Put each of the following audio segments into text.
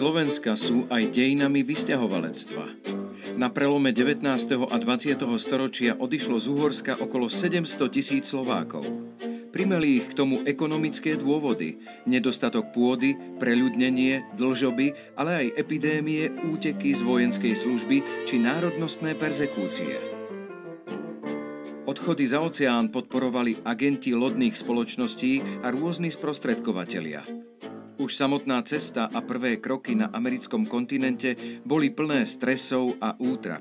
Slovenska sú aj dejinami vysťahovalectva. Na prelome 19. a 20. storočia odišlo z Uhorska okolo 700 000 Slovákov. Primeli ich k tomu ekonomické dôvody, nedostatok pôdy, preľudnenie, dlžoby, ale aj epidémie, úteky z vojenskej služby či národnostné perzekúcie. Odchody za oceán podporovali agenti lodných spoločností a rôzni sprostredkovatelia. Už samotná cesta a prvé kroky na americkom kontinente boli plné stresov a útrap.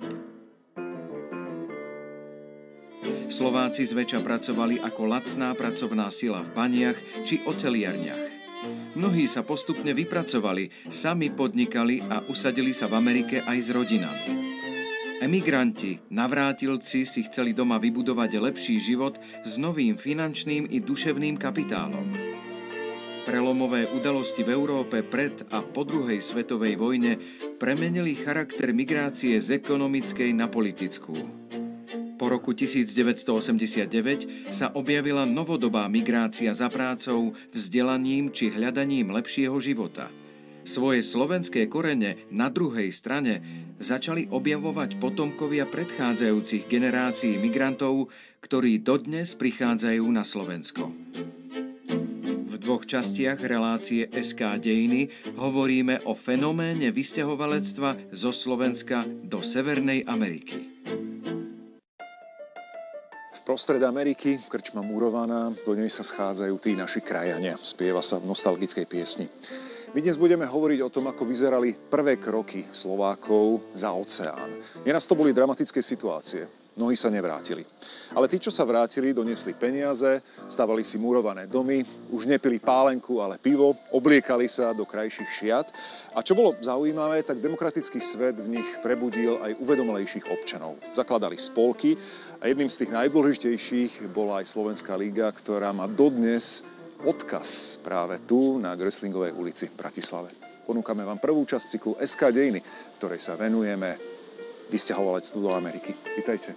Slováci zväčša pracovali ako lacná pracovná sila v baniach či oceliarniach. Mnohí sa postupne vypracovali, sami podnikali a usadili sa v Amerike aj s rodinami. Emigranti, navrátilci si chceli doma vybudovať lepší život s novým finančným i duševným kapitálom. Prelomové udalosti v Európe pred a po druhej svetovej vojne premenili charakter migrácie z ekonomickej na politickú. Po roku 1989 sa objavila novodobá migrácia za prácou, vzdelaním či hľadaním lepšieho života. Svoje slovenské korene na druhej strane začali objavovať potomkovia predchádzajúcich generácií migrantov, ktorí dodnes prichádzajú na Slovensko. V dvoch častiach relácie SK Dejiny hovoríme o fenoméne vysťahovalectva zo Slovenska do Severnej Ameriky. V prostred Ameriky, krčma murovaná, do nej sa schádzajú tí naši krajania. Spieva sa v nostalgickej piesni. My dnes budeme hovoriť o tom, ako vyzerali prvé kroky Slovákov za oceán. Neraz to boli dramatické situácie. Mnohí sa nevrátili. Ale tí, čo sa vrátili, doniesli peniaze, stavali si murované domy, už nepili pálenku, ale pivo, obliekali sa do krajších šiat. A čo bolo zaujímavé, tak demokratický svet v nich prebudil aj uvedomelejších občanov. Zakladali spolky a jedným z tých najdôležitejších bola aj Slovenská liga, ktorá má dodnes odkaz práve tu na Gröslingovej ulici v Bratislave. Ponúkame vám prvú časť cyklu SK Dejiny, v ktorej sa venujeme vysťahovalectvu do Ameriky. Vítajte.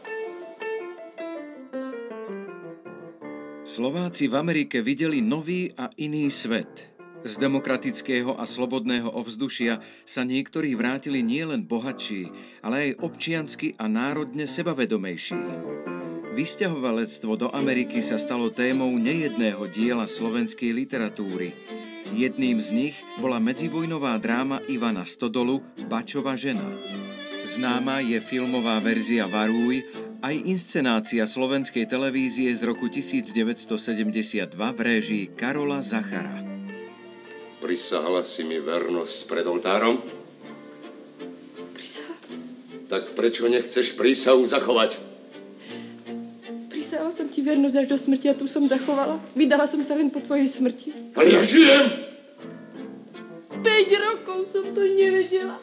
Slováci v Amerike videli nový a iný svet. Z demokratického a slobodného ovzdušia sa niektorí vrátili nielen bohatší, ale aj občiansky a národne sebavedomejší. Vysťahovalectvo do Ameriky sa stalo témou nejedného diela slovenskej literatúry. Jedným z nich bola medzivojnová dráma Ivana Stodolu Bačova žena. Známa je filmová verzia Varúj, aj inscenácia slovenskej televízie z roku 1972 v réžii Karola Zachara. Prisahala si mi vernosť pred oltárom? Prisahal? Tak prečo nechceš prísahu zachovať? Prisahal som ti vernosť až do smrti a tu som zachovala. Vydala som sa len po tvojej smrti. Ale ja žijem! 5 rokov som to nevedela.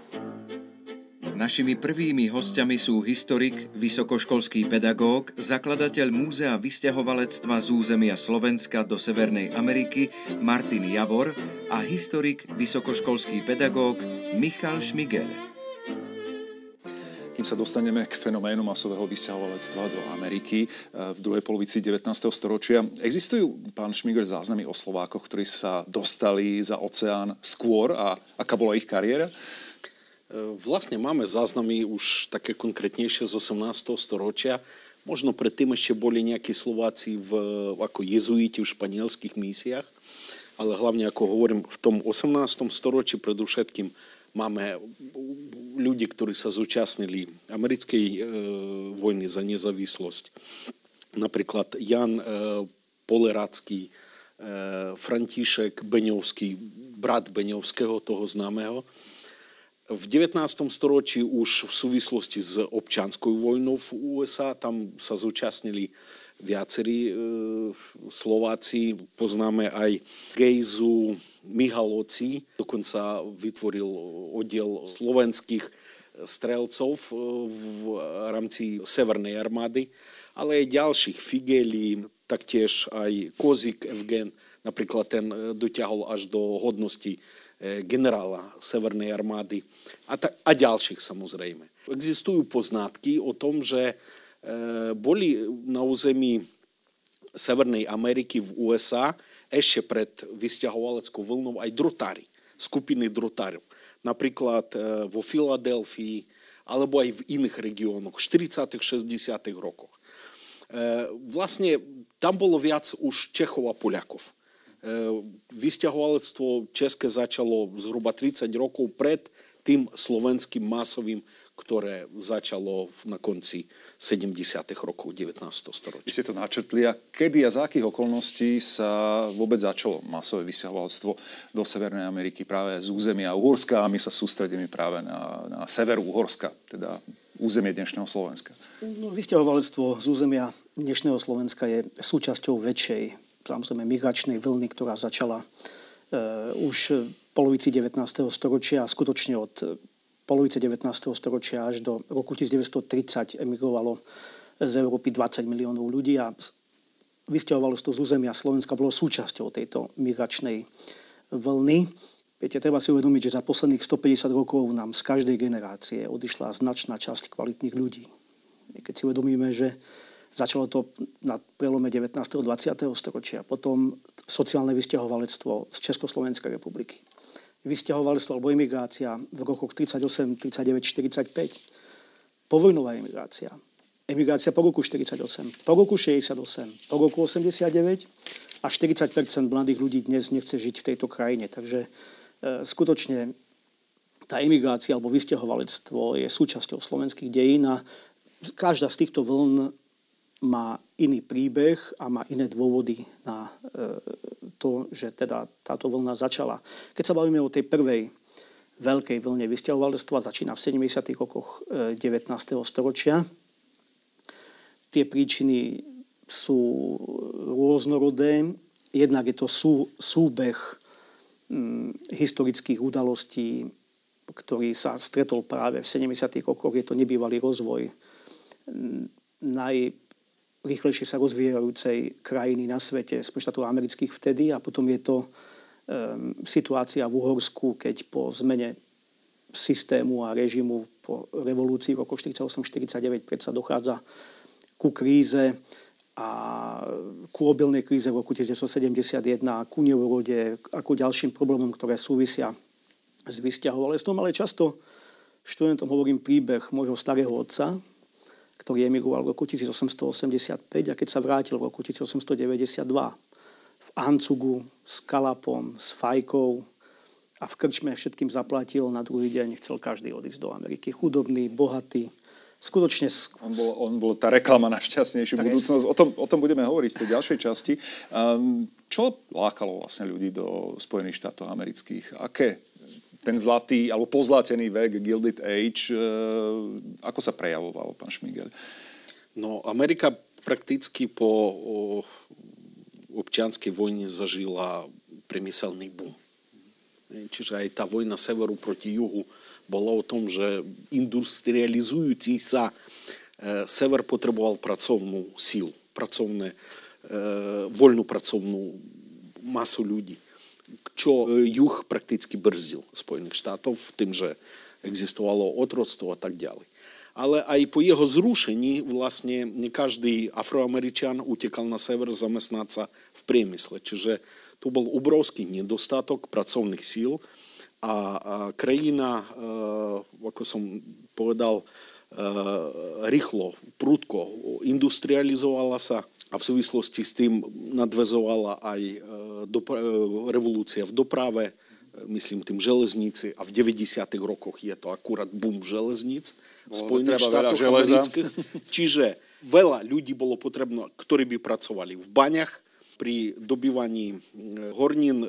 Našimi prvými hostiami sú historik, vysokoškolský pedagóg, zakladateľ Múzea vysťahovalectva z územia Slovenska do Severnej Ameriky Martin Javor a historik, vysokoškolský pedagóg Michal Šmigel. Kým sa dostaneme k fenoménu masového vysťahovalectva do Ameriky v druhej polovici 19. storočia, existujú, pán Šmigel, záznamy o Slovákoch, ktorí sa dostali za oceán skôr a aká bola ich kariéra? Vlastne máme záznamy už také konkrétnejšie z 18. storočia. Možno predtým ešte boli nejakí Slováci ako jezuiti v španielských misiách, ale hlavne, ako hovorím, v tom 18. storočí predovšetkým máme ľudí, ktorí sa zúčastnili americkej vojny za nezávislosť. Napríklad Jan Polerácky, František Beňovský, brat Beňovského, toho známeho. V 19. storočí už v súvislosti s občianskou vojnou v USA tam sa zúčastnili viacerí Slováci. Poznáme aj Gejzu, Mihalovci. Dokonca vytvoril oddiel slovenských strelcov v rámci Severnej armády, ale aj ďalších. Figeli, taktiež aj Kozik Evgen, napríklad ten dotiahol až do hodnosti generála Severnej armády a ďalších samozrejme. Existujú poznatky o tom, že boli na území Severnej Ameriky v USA ešte pred vysťahovaleckou vlnou aj drotári, skupiny drotárov. napríklad vo Filadelfii, alebo aj v iných regiónoch, v 40. 60. rokoch. Vlastne tam bolo viac už Čechov a Poliakov. Vysťahovalectvo české začalo zhruba 30 rokov pred tým slovenským masovým, ktoré začalo na konci 70. rokov 19. storočia. Vy ste to načrtli, a kedy a za akých okolností sa vôbec začalo masové vysťahovalectvo do Severnej Ameriky práve z územia Uhorska, a my sa sústredíme práve na sever Uhorska, teda územie dnešného Slovenska? No, vysťahovalectvo z územia dnešného Slovenska je súčasťou väčšej, samozrejme, migračnej vlny, ktorá začala už v polovici 19. storočia, a skutočne od polovice 19. storočia až do roku 1930 emigrovalo z Európy 20 miliónov ľudí, a vysťahovalectvo z územia Slovenska bolo súčasťou tejto migračnej vlny. Viete, treba si uvedomiť, že za posledných 150 rokov nám z každej generácie odišla značná časť kvalitných ľudí. Keď si uvedomíme, že začalo to na prelome 19. a 20. storočia, potom sociálne vysťahovalectvo z Československej republiky, vysťahovalectvo alebo emigrácia v rokoch 38, 39, 45, povojnová emigrácia, emigrácia po roku 48, po roku 68, po roku 89, a 40% mladých ľudí dnes nechce žiť v tejto krajine. Takže skutočne tá emigrácia alebo vysťahovalectvo je súčasťou slovenských dejín, a každá z týchto vln má iný príbeh a má iné dôvody na to, že teda táto vlna začala. Keď sa bavíme o tej prvej veľkej vlne vysťahovalectva, začína v 70. rokoch 19. storočia. Tie príčiny sú rôznorodé. Jednak je to súbeh historických udalostí, ktorý sa stretol práve v 70. rokoch. Je to nebývalý rozvoj najrýchlejšie sa rozvíjajúcej krajiny na svete, Spojených štátov amerických vtedy, a potom je to situácia v Uhorsku, keď po zmene systému a režimu po revolúcii v roku 48-49 predsa dochádza ku kríze a ku obilnej kríze v roku 1971, ku neurode a ku ďalším problémom, ktoré súvisia s vysťahovalectvom. Ale často študentom hovorím príbeh môjho starého otca, ktorý emigroval v roku 1885, a keď sa vrátil v roku 1892 v Ancugu s kalapom, s fajkou a v krčme všetkým zaplatil, na druhý deň chcel každý odísť do Ameriky. Chudobný, bohatý. Skutočne... On bol tá reklama na šťastnejšiu budúcnosť. O tom budeme hovoriť v tej ďalšej časti. Čo lákalo vlastne ľudí do Spojených štátov amerických? Aké ten zlatý alebo pozlatený vek, Gilded Age, ako sa prejavoval, pán Šmigel? No, Amerika prakticky po občianskej vojne zažila priemyselný boom. Čiže aj tá vojna severu proti juhu bola o tom, že industrializujúci sa sever potreboval pracovnú sílu, voľnú pracovnú masu ľudí, čo juh prakticky brzdil Spojených štátov v tým, že existovalo otroctvo a tak ďalej. Ale aj po jeho zrušení vlastne nie každý Afroameričan utekal na sever zamestnať sa v priemysle. Čiže tu bol obrovský nedostatok pracovných síl a krajina, ako som povedal, rýchlo, prudko industrializovala sa a v súvislosti s tým nadväzovala aj revolúcia v doprave, myslím tým železnici, a v 90. rokoch je to akurát boom železníc v Spojených štátoch amerických. Čiže veľa ľudí bolo potrebno, ktorí by pracovali v baňach, pri dobývaní hornín,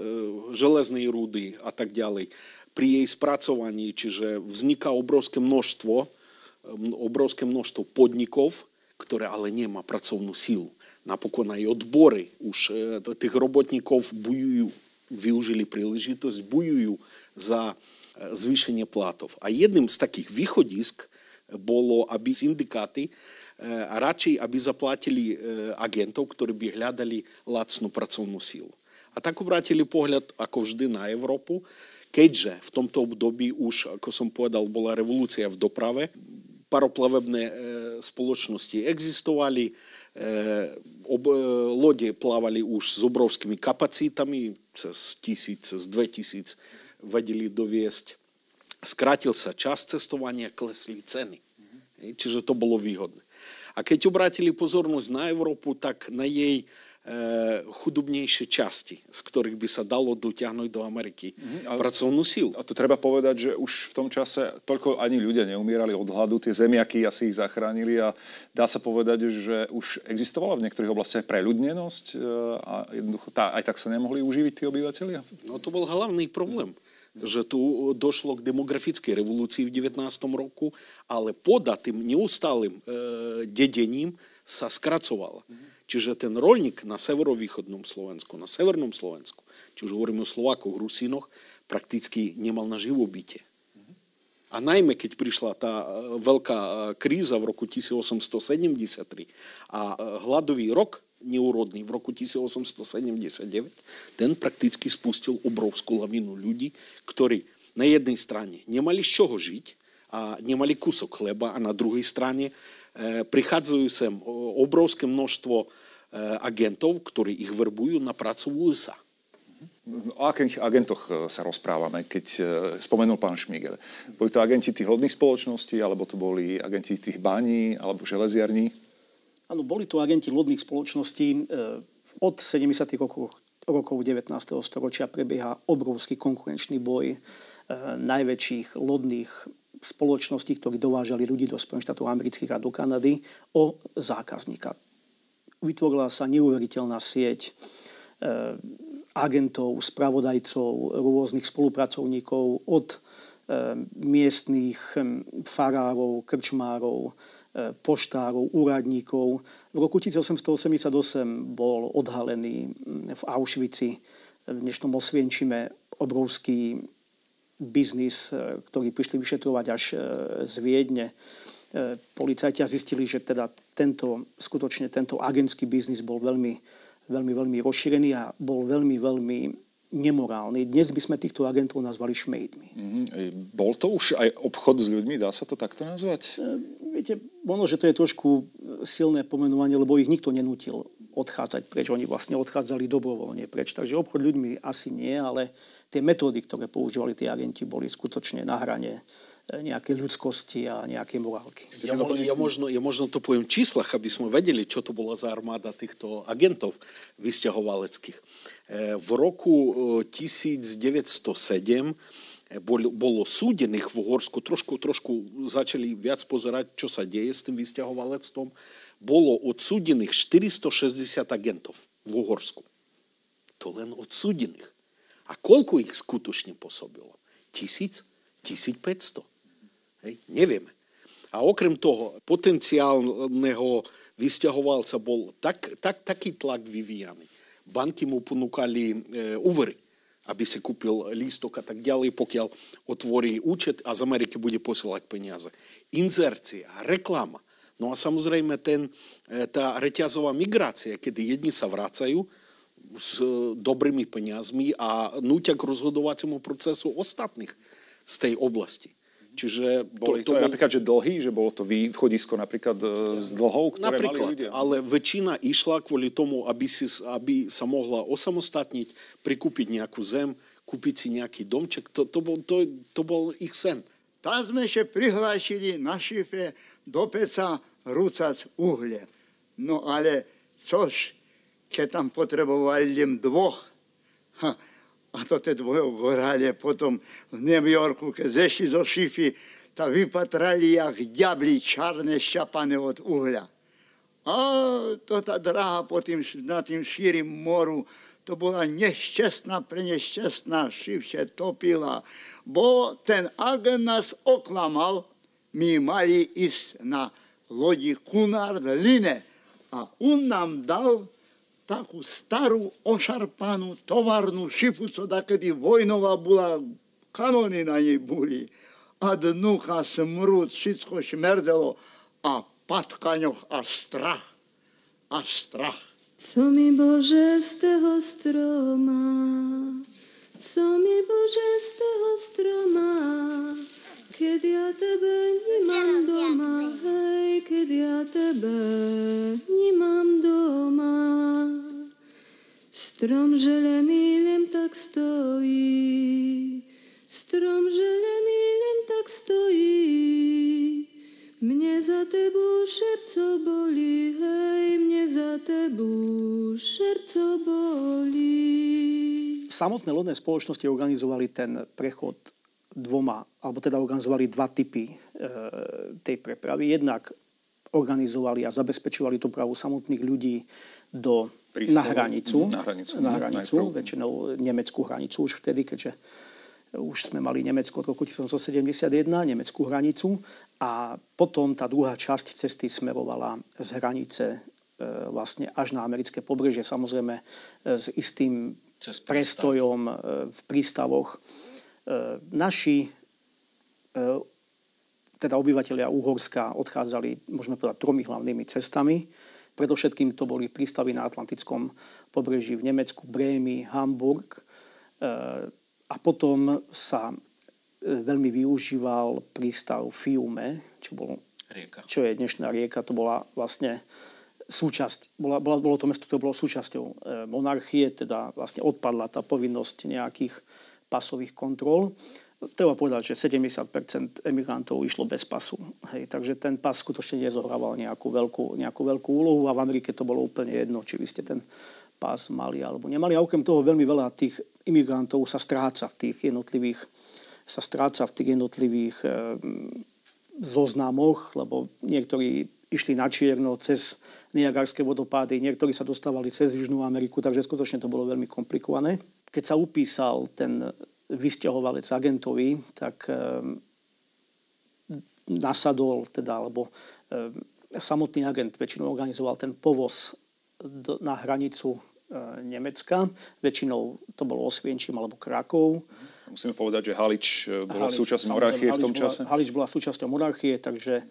železnej rudy a tak ďalej, pri jej spracovaní, čiže vzniká obrovské množstvo podnikov, ktoré ale nemá pracovnú sílu. Napokon aj odbory už tých robotníkov využili príležitosť, bojujú za zvýšenie platov. A jedným z takých východisk bolo, aby syndikáty radšej aby zaplatili agentov, ktorí by hľadali lacnú pracovnú sílu. A tak obrátili pohľad, ako vždy, na Európu, keďže v tomto období už, ako som povedal, bola revolúcia v doprave, paroplavebné spoločnosti existovali, lode plávali už s obrovskými kapacitami, cez 1000, cez 2000 vedeli doviesť skrátil sa čas cestovania, klesli ceny. Čiže to bolo výhodné. A keď obrátili pozornosť na Európu, tak na jej chudobnejšie časti, z ktorých by sa dalo dotiahnuť do Ameriky pracovnú silu. A to treba povedať, že už v tom čase toľko ani ľudia neumierali od hladu, tie zemiaky asi ich zachránili a dá sa povedať, že už existovala v niektorých oblastiach preľudnenosť a jednoducho aj tak sa nemohli uživiť tí obyvatelia? No to bol hlavný problém, že tu došlo k demografickej revolúcii v 19. roku, ale pod tým neustálym dedením sa skracovala. Čiže ten roľník na severovýchodnom Slovensku, na severnom Slovensku, či už hovoríme o Slovákoch, Rusínoch, prakticky nemal na živobytie. A najmä, keď prišla tá veľká kríza v roku 1873 a hladový rok neúrodný v roku 1879, ten prakticky spustil obrovskú lavinu ľudí, ktorí na jednej strane nemali z čoho žiť a nemali kúsok chleba a na druhej strane prichádzajú sem obrovské množstvo agentov, ktorí ich verbujú na prácu v USA. O akých agentoch sa rozprávame, keď spomenul pán Šmígel? Boli to agenti tých lodných spoločností, alebo to boli agenti tých bání, alebo železiarní? Áno, boli to agenti lodných spoločností. Od 70. rokov 19. storočia prebieha obrovský konkurenčný boj najväčších lodných spoločností, ktorí dovážali ľudí do Spojených štátov amerických a do Kanady, o zákazníka. Vytvorila sa neuveriteľná sieť agentov, spravodajcov, rôznych spolupracovníkov od miestnych farárov, krčmárov, poštárov, úradníkov. V roku 1888 bol odhalený v Auschwitzi, v dnešnom Osvienčime, obrovský biznis, ktorý prišli vyšetrovať až z Viedne. Policajti zistili, že teda skutočne tento agentský biznis bol veľmi rozšírený a bol veľmi nemorálny. Dnes by sme týchto agentov nazvali šmejdmi. Bol to už aj obchod s ľuďmi? Dá sa to takto nazvať? Viete, možno, že to je trošku silné pomenovanie, lebo ich nikto nenútil odchádzať preč. Oni vlastne odchádzali dobrovoľne preč. Takže obchod ľuďmi asi nie, ale tie metódy, ktoré používali tí agenti, boli skutočne na hrane nejaké ľudskosti a nejaké morálky. Ja možno to poviem v číslach, aby sme vedeli, čo to bola za armáda týchto agentov vysťahovaleckých. V roku 1907 bolo súdených v Uhorsku, trošku začali viac pozerať, čo sa deje s tým vysťahovalectvom. Bolo odsúdených 460 agentov v Uhorsku. To len odsúdených. A koľko ich skutočne pôsobilo? 1000? 1500? Hej, nevieme. A okrem toho, potenciálneho vysťahovalca bol taký tlak vyvíjaný. Banky mu ponúkali úvery, aby si kúpil lístok a tak ďalej, pokiaľ otvorí účet a z Ameriky bude posielať peniaze. Inzercia, reklama. No a samozrejme tá reťazová migrácia, kedy jedni sa vracajú s dobrými peniazmi a nútia k rozhodovaciemu procesu ostatných z tej oblasti. Čiže boli to napríklad, že dlhy, že bolo to východisko napríklad z dlhov, ktoré mali ľudia. Ale väčšina išla kvôli tomu, aby sa mohla osamostatniť, prikúpiť nejakú zem, kúpiť si nejaký domček. To bol ich sen. Tam sme sa prihlášili na šife do peca rúcať uhlie. No ale což, keď tam potrebovali len dvoch, a to tie dvoje gorali potom v New Yorku, keď zešli zo šify, tak vypatrali jak diabli čarné šťapané od uhľa. A to tá dráha na tým šírim moru, to bola prenešťastná, šivše topila. Bo ten agent nás oklamal, my mali ísť na lodi Cunard Line a on nám dal takú starú, ošarpanú, tovarnú šifu, co takedy vojnová bola, kanóny na nej boli. A dnucha, smrúd, všetko šmerdelo a patkaňoch a strach. A strach. Co mi Bože z toho stroma, co mi Bože z toho stroma, keď ja tebe nemám doma, hej, keď ja tebe nemám doma. Strom zelený len tak stojí, strom zelený len za tebou šerco bolí, hej, mne za tebou šerco bolí. Samotné lodné spoločnosti organizovali ten prechod organizovali dva typy tej prepravy. Jednak organizovali a zabezpečovali dopravu samotných ľudí na hranicu, väčšinou nemeckú hranicu už vtedy, keďže už sme mali Nemecko od roku 1971, nemeckú hranicu, a potom tá druhá časť cesty smerovala z hranice vlastne až na americké pobrežie, samozrejme s istým prestojom v prístavoch. Naši teda obyvatelia Uhorska odchádzali, môžeme povedať, 3 hlavnými cestami. Predovšetkým to boli prístavy na Atlantickom pobreží v Nemecku, Brémy, Hamburg. A potom sa veľmi využíval prístav Fiume, čo je dnešná rieka. To bola vlastne bolo to mesto, ktoré bolo súčasťou monarchie, teda vlastne odpadla tá povinnosť nejakých pasových kontrol. Treba povedať, že 70% emigrantov išlo bez pasu. Hej, takže ten pas skutočne nezohrával nejakú veľkú úlohu a v Amerike to bolo úplne jedno, či vy ste ten pás mali alebo nemali. A okrem toho veľmi veľa tých imigrantov sa stráca v tých jednotlivých zoznamoch, lebo niektorí išli na čierno cez Niagarské vodopády, niektorí sa dostávali cez Južnú Ameriku, takže skutočne to bolo veľmi komplikované. Keď sa upísal ten vysťahovalec agentovi, tak nasadol, samotný agent väčšinou organizoval ten povoz na hranicu Nemecka. Väčšinou to bolo Osvienčim alebo Krakov. Musíme povedať, že Halič bola súčasťou monarchie v tom čase. Halič bola súčasťou monarchie, takže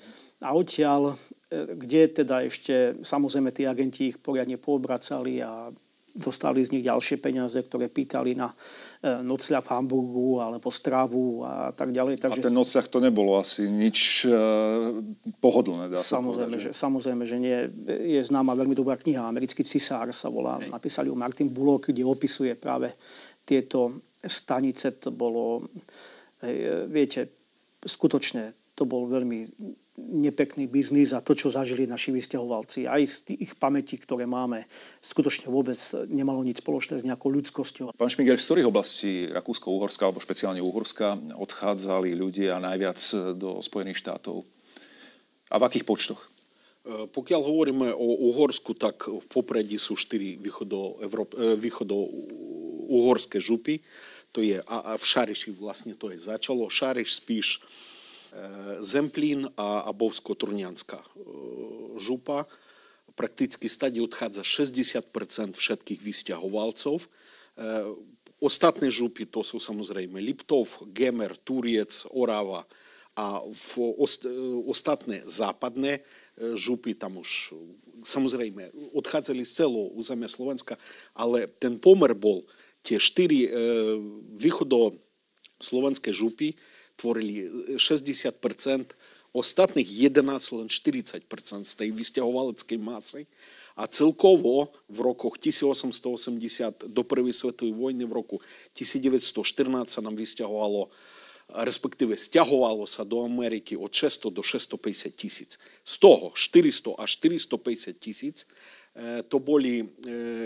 a odtiaľ, kde teda ešte samozrejme tí agenti ich poriadne poobracali a dostali z nich ďalšie peniaze, ktoré pýtali na nocľah v Hamburgu alebo stravu a tak ďalej. Takže a ten nocľah to nebolo asi nič pohodlné, dá sa povedať. Samozrejme, že nie. Je známa veľmi dobrá kniha, Americký cisár sa volá, napísal ju Martin Bullock, kde opisuje práve tieto stanice. To bolo, viete, skutočne to bol veľmi nepekný biznis a to, čo zažili naši vysťahovalci, aj z tých pamätí, ktoré máme, skutočne vôbec nemalo nič spoločné s nejakou ľudskosťou. Pán Šmigel, z ktorých oblastí Rakúsko-Uhorska alebo špeciálne Uhorska odchádzali ľudia najviac do Spojených štátov? A v akých počtoch? Pokiaľ hovoríme o Uhorsku, tak v popredí sú 4 východo-uhorské župy. To je, a v Šariši vlastne to je začalo. Šariš, Spíš, Zemplín a Bovsko-Trunianská župa. Prakticky stade odchádza 60% všetkých vysťahovalcov. Ostatné župy to sú samozrejme Liptov, Gemer, Turiec, Orava a ostatné západné župy tam už samozrejme odchádzali z celého územia Slovenska, ale ten pomer bol tie 4 východo-slovenské župy tvorili 60%, ostatných 11, len 40% z tej vysťahovaleckej masy. A celkovo v rokoch 1880 do prvej svetovej vojny, v roku 1914 sa nám vysťahovalo, respektíve sťahovalo sa do Ameriky od 600 do 650 tisíc. Z toho 400 až 450 tisíc to boli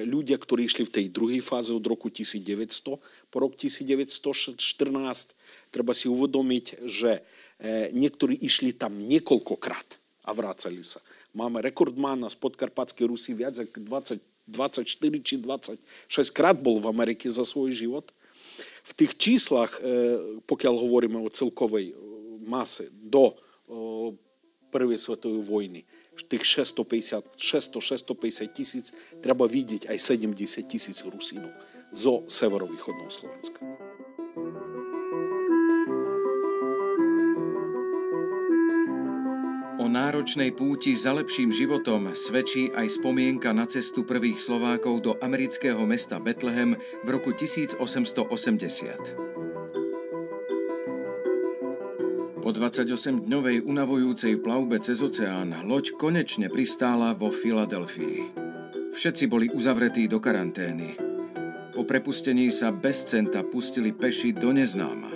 ľudia, ktorí išli v tej druhej fáze od roku 1900 po rok 1914. Treba si uvedomiť, že niektorí išli tam niekoľkokrát a vracali sa. Máme rekordmána z Podkarpatskej Rusy viac ako 24 či 26 krát bol v Amerike za svoj život. V tých číslach, pokiaľ hovoríme o celkovej mase do prvej svetovej vojny, tých 600-650 tisíc, treba vidieť aj 70 tisíc Rusínov zo severovýchodného Slovenska. O náročnej púti za lepším životom svedčí aj spomienka na cestu prvých Slovákov do amerického mesta Betlehem v roku 1880. Po 28-dňovej unavujúcej plavbe cez oceán loď konečne pristála vo Filadelfii. Všetci boli uzavretí do karantény. Po prepustení sa bez centa pustili peši do neznáma.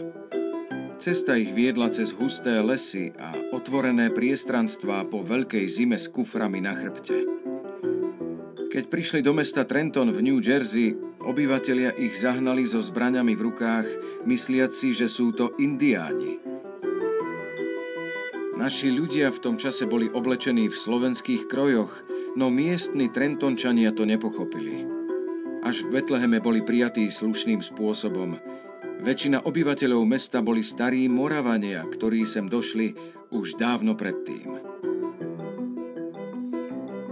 Cesta ich viedla cez husté lesy a otvorené priestranstvá po veľkej zime s kuframi na chrbte. Keď prišli do mesta Trenton v New Jersey, obyvatelia ich zahnali so zbraňami v rukách, mysliac si, že sú to indiáni. Naši ľudia v tom čase boli oblečení v slovenských krojoch, no miestni Trentončania to nepochopili. Až v Betleheme boli prijatí slušným spôsobom. Väčšina obyvateľov mesta boli starí Moravania, ktorí sem došli už dávno predtým.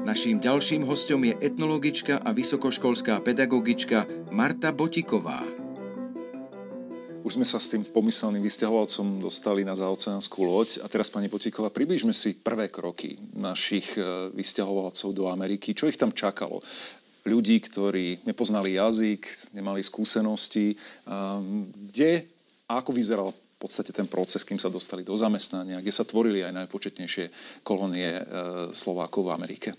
Naším ďalším hosťom je etnologička a vysokoškolská pedagogička Marta Botiková. Už sme sa s tým pomyselným vysťahovalcom dostali na zaoceánsku loď a teraz, pani Botiková, približme si prvé kroky našich vysťahovalcov do Ameriky. Čo ich tam čakalo? Ľudí, ktorí nepoznali jazyk, nemali skúsenosti. Kde a ako vyzeral v podstate ten proces, kým sa dostali do zamestnania, kde sa tvorili aj najpočetnejšie kolónie Slovákov v Amerike?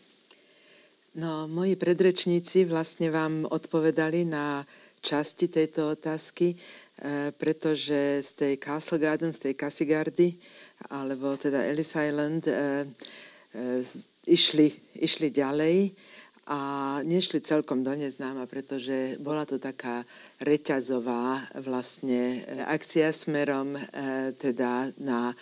No, moji predrečníci vlastne vám odpovedali na časti tejto otázky, pretože z tej Castle Garden, z tej Casigardy, alebo teda Ellis Island, išli ďalej a nešli celkom do neznáma, pretože bola to taká reťazová vlastne akcia smerom teda na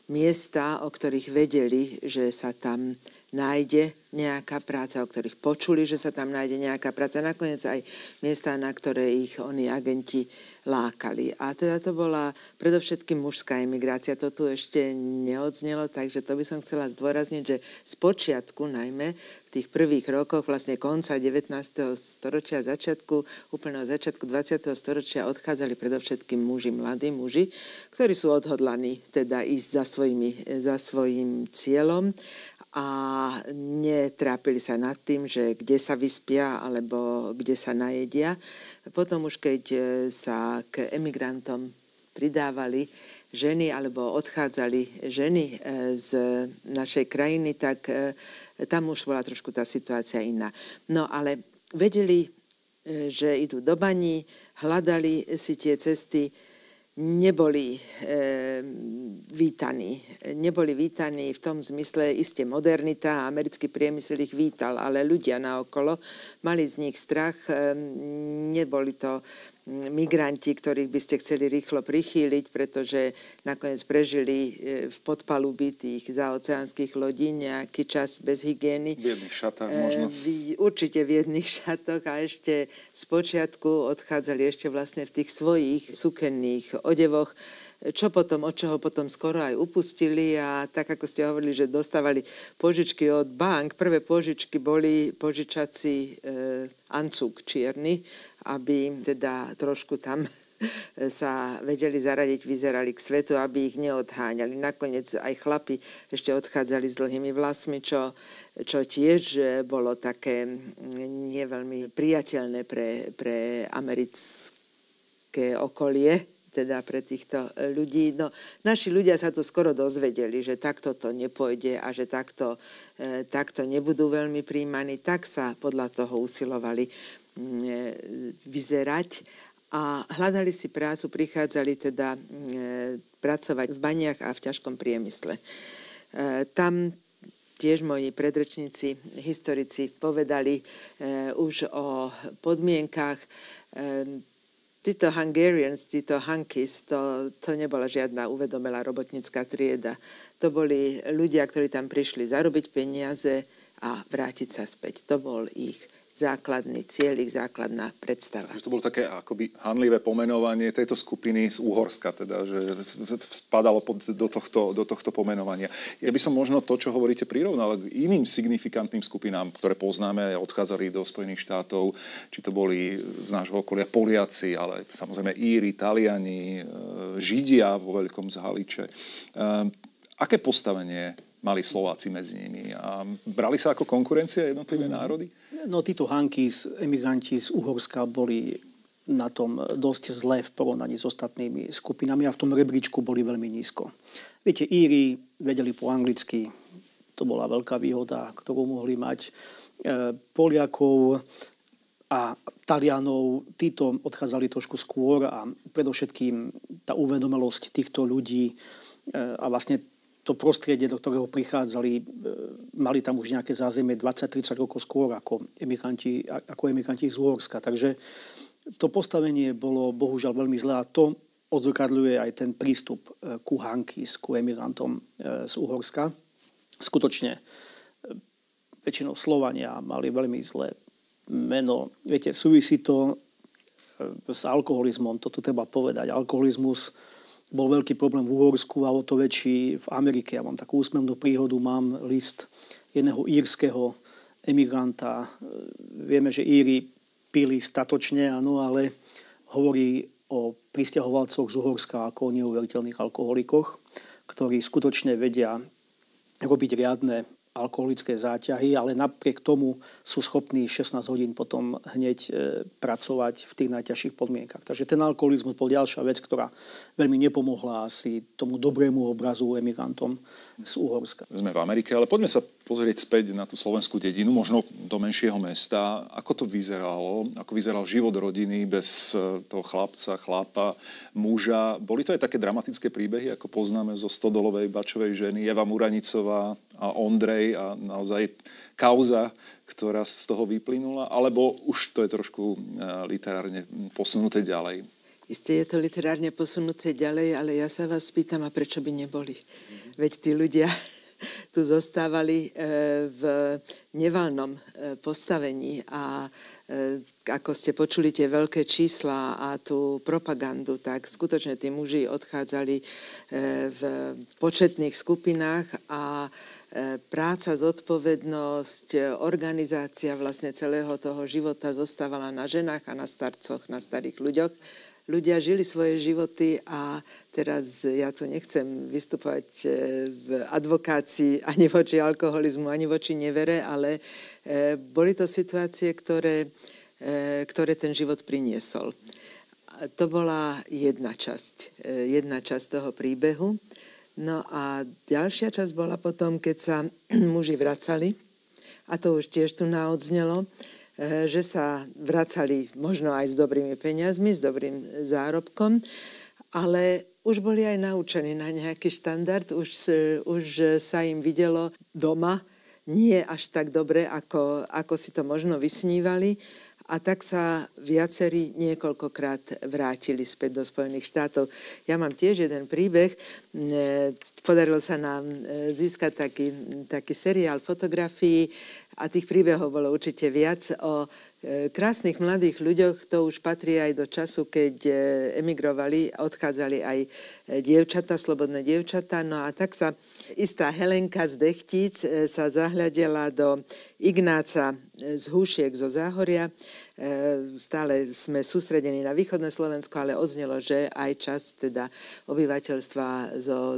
miesta, o ktorých vedeli, že sa tam nájde nejaká práca, o ktorých počuli, že sa tam nájde nejaká práca. Nakoniec aj miesta, na ktoré ich oni agenti lákali. A teda to bola predovšetkým mužská emigrácia. To tu ešte neodznelo, takže to by som chcela zdôrazniť, že spočiatku najmä v tých prvých rokoch, vlastne konca 19. storočia, úplného začiatku 20. storočia odchádzali predovšetkým mladí muži, ktorí sú odhodlaní teda ísť za svojím cieľom a netrápili sa nad tým, že kde sa vyspia alebo kde sa najedia. Potom už keď sa k emigrantom pridávali ženy alebo odchádzali ženy z našej krajiny, tak tam už bola trošku tá situácia iná. No ale vedeli, že idú do baní, hľadali si tie cesty, neboli vítaní. Neboli vítaní v tom zmysle, iste modernita, americký priemysel ich vítal, ale ľudia naokolo mali z nich strach, neboli to migranti, ktorých by ste chceli rýchlo prichýliť, pretože nakoniec prežili v podpalubí tých zaoceánskych lodí nejaký čas bez hygieny. V jedných šatách možno. Určite v jedných šatoch a ešte spočiatku odchádzali ešte vlastne v tých svojich sukenných odevoch, od čoho potom skoro aj upustili a tak, ako ste hovorili, že dostávali požičky od bank. Prvé požičky boli požičací ancúk čierny, aby teda trošku tam sa vedeli zaradiť, vyzerali k svetu, aby ich neodháňali. Nakoniec aj chlapi ešte odchádzali s dlhými vlasmi, čo tiež bolo také neveľmi priateľné pre americké okolie, teda pre týchto ľudí. No, naši ľudia sa to skoro dozvedeli, že takto to nepôjde a že takto nebudú veľmi príjmaní, tak sa podľa toho usilovali vyzerať a hľadali si prácu, prichádzali teda pracovať v baniach a v ťažkom priemysle. Tam tiež moji predrečníci, historici povedali už o podmienkach. Títo Hungarians, títo Hunkies, to nebola žiadna uvedomelá robotnícka trieda. To boli ľudia, ktorí tam prišli zarobiť peniaze a vrátiť sa späť. To bol ich základný cieľ, ich základná predstava. To bolo také akoby hanlivé pomenovanie tejto skupiny z Úhorska, teda, že spadalo do tohto pomenovania. Ja by som možno to, čo hovoríte, prirovnal k iným signifikantným skupinám, ktoré poznáme, odchádzali do Spojených štátov, či to boli z nášho okolia Poliaci, ale samozrejme Íri, Taliani, Židia vo Veľkom Zhaliče. Aké postavenie mali Slováci medzi nimi? A brali sa ako konkurencia jednotlivé národy? No títo Hunkies, emigranti z Uhorska boli na tom dosť zle v porovnaní s ostatnými skupinami a v tom rebríčku boli veľmi nízko. Viete, Íri vedeli po anglicky, to bola veľká výhoda, ktorú mohli mať. Poliakov a Talianov, títo odchádzali trošku skôr a predovšetkým tá uvedomelosť týchto ľudí a vlastne to prostredie, do ktorého prichádzali, mali tam už nejaké zázemie 20-30 rokov skôr ako emigranti z Uhorska. Takže to postavenie bolo bohužiaľ veľmi zlé a to odzrkadľuje aj ten prístup ku Hankis, ku emigrantom z Uhorska. Skutočne väčšinou Slovania mali veľmi zlé meno. Viete, súvisí to s alkoholizmom, to tu treba povedať. Alkoholizmus bol veľký problém v Uhorsku a o to väčší v Amerike. Ja mám takú úsmevnú príhodu, mám list jedného írskeho emigranta. Vieme, že Íri pili statočne, áno, ale hovorí o prisťahovalcoch z Uhorska ako o neuveriteľných alkoholikoch, ktorí skutočne vedia robiť riadne alkoholické záťahy, ale napriek tomu sú schopní 16 hodín potom hneď pracovať v tých najťažších podmienkach. Takže ten alkoholizmus bol ďalšia vec, ktorá veľmi nepomohla asi tomu dobrému obrazu emigrantom z Uhorska. Sme v Amerike, ale poďme sa pozrieť späť na tú slovenskú dedinu, možno do menšieho mesta. Ako to vyzeralo? Ako vyzeral život rodiny bez toho chlapa, muža? Boli to aj také dramatické príbehy, ako poznáme zo Stodolovej Bačovej ženy, Eva Muranicová a Ondrej a naozaj kauza, ktorá z toho vyplynula? Alebo už to je trošku literárne posunuté ďalej? Isté je to literárne posunuté ďalej, ale ja sa vás pýtam, a prečo by neboli? Veď tí ľudia tu zostávali v nevalnom postavení a ako ste počuli tie veľké čísla a tú propagandu, tak skutočne tí muži odchádzali v početných skupinách a práca, zodpovednosť, organizácia vlastne celého toho života zostávala na ženách a na starcoch, na starých ľuďoch. Ľudia žili svoje životy a teraz ja tu nechcem vystupovať v advokácii ani voči alkoholizmu, ani voči nevere, ale boli to situácie, ktoré ten život priniesol. To bola jedna časť toho príbehu. No a ďalšia časť bola potom, keď sa muži vracali, a to už tiež tu naodznelo, že sa vracali možno aj s dobrými peniazmi, s dobrým zárobkom, ale už boli aj naučení na nejaký štandard, už sa im videlo doma nie až tak dobre, ako si to možno vysnívali. A tak sa viacerí niekoľkokrát vrátili späť do Spojených štátov. Ja mám tiež jeden príbeh. Podarilo sa nám získať taký seriál fotografií a tých príbehov bolo určite viac o krásnych mladých ľuďoch. To už patrí aj do času, keď emigrovali, odchádzali aj dievčatá, slobodné dievčatá. No a tak sa istá Helenka z Dechtíc sa zahľadela do Ignáca z Húšiek zo Záhoria. Stále sme sústredení na východné Slovensko, ale odznelo, že aj časť teda obyvateľstva zo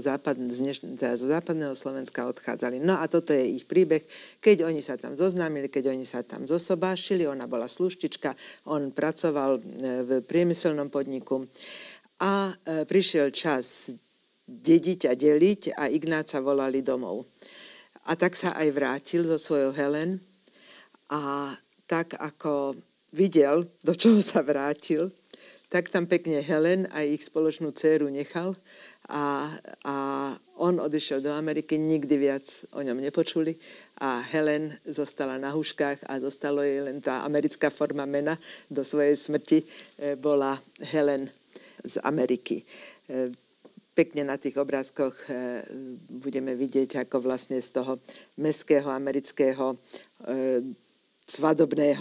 západného Slovenska odchádzali. No a toto je ich príbeh, keď oni sa tam zoznámili, keď oni sa tam zosobášili. Ona bola sluštička, on pracoval v priemyselnom podniku a prišiel čas dediť a deliť a Ignáca volali domov. A tak sa aj vrátil so svojou Helen a tak ako videl, do čoho sa vrátil, tak tam pekne Helen a ich spoločnú dcéru nechal a on odišiel do Ameriky, nikdy viac o ňom nepočuli a Helen zostala na húškach a zostalo jej len tá americká forma mena. Do svojej smrti bola Helen z Ameriky. Pekne na tých obrázkoch budeme vidieť, ako vlastne z toho mestského amerického svadobnej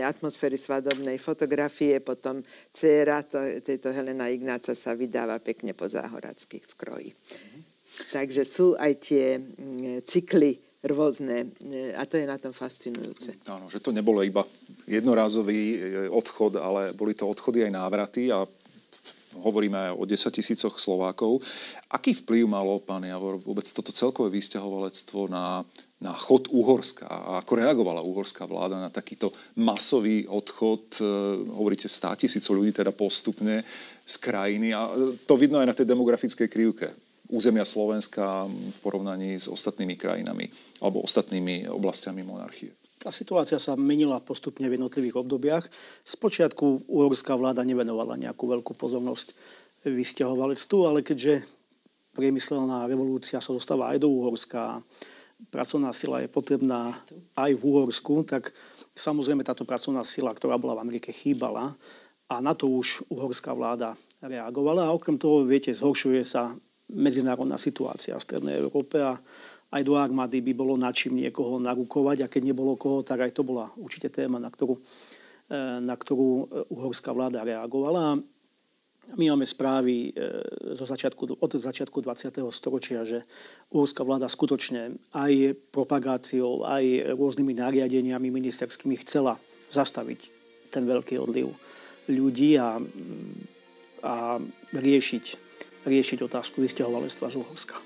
atmosféry, svadobnej fotografie, potom dcéra tejto Helena Ignáca sa vydáva pekne po záhoracky v kroji. Takže sú aj tie cykly rôzne a to je na tom fascinujúce. Áno, že to nebolo iba jednorázový odchod, ale boli to odchody aj návraty a hovoríme aj o 10 000 Slovákov. Aký vplyv malo, pán Javor, vôbec toto celkové vysťahovalectvo na chod Uhorska a ako reagovala uhorská vláda na takýto masový odchod, hovoríte 100 000 ľudí teda postupne z krajiny a to vidno aj na tej demografickej krivke územia Slovenska v porovnaní s ostatnými krajinami alebo ostatnými oblastiami monarchie. Tá situácia sa menila postupne v jednotlivých obdobiach. Spočiatku uhorská vláda nevenovala nejakú veľkú pozornosť vysťahovalectvu, ale keďže priemyselná revolúcia sa dostáva aj do Uhorska, pracovná sila je potrebná aj v Uhorsku, tak samozrejme táto pracovná sila, ktorá bola v Amerike, chýbala a na to už uhorská vláda reagovala. A okrem toho, viete, zhoršuje sa medzinárodná situácia v Strednej Európe a aj do armády by bolo na čím niekoho narukovať a keď nebolo koho, tak aj to bola určite téma, na ktorú uhorská vláda reagovala. My máme správy od začiatku 20. storočia, že uhorská vláda skutočne aj propagáciou, aj rôznymi nariadeniami ministerskými chcela zastaviť ten veľký odliv ľudí a riešiť otázku vysťahovalectva z Uhorska.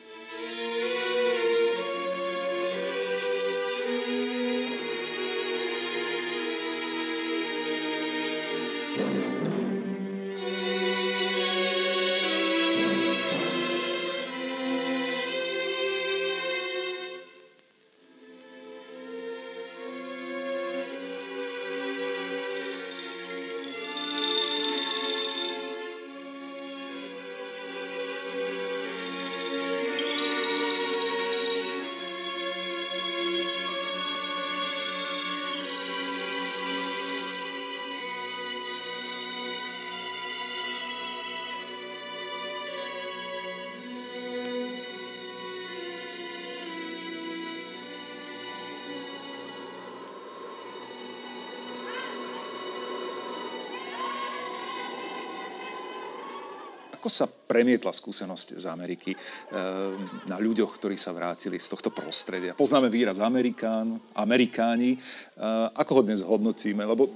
Ako sa premietla skúsenosť z Ameriky na ľuďoch, ktorí sa vrátili z tohto prostredia? Poznáme výraz Amerikáni. Ako ho dnes hodnotíme? Lebo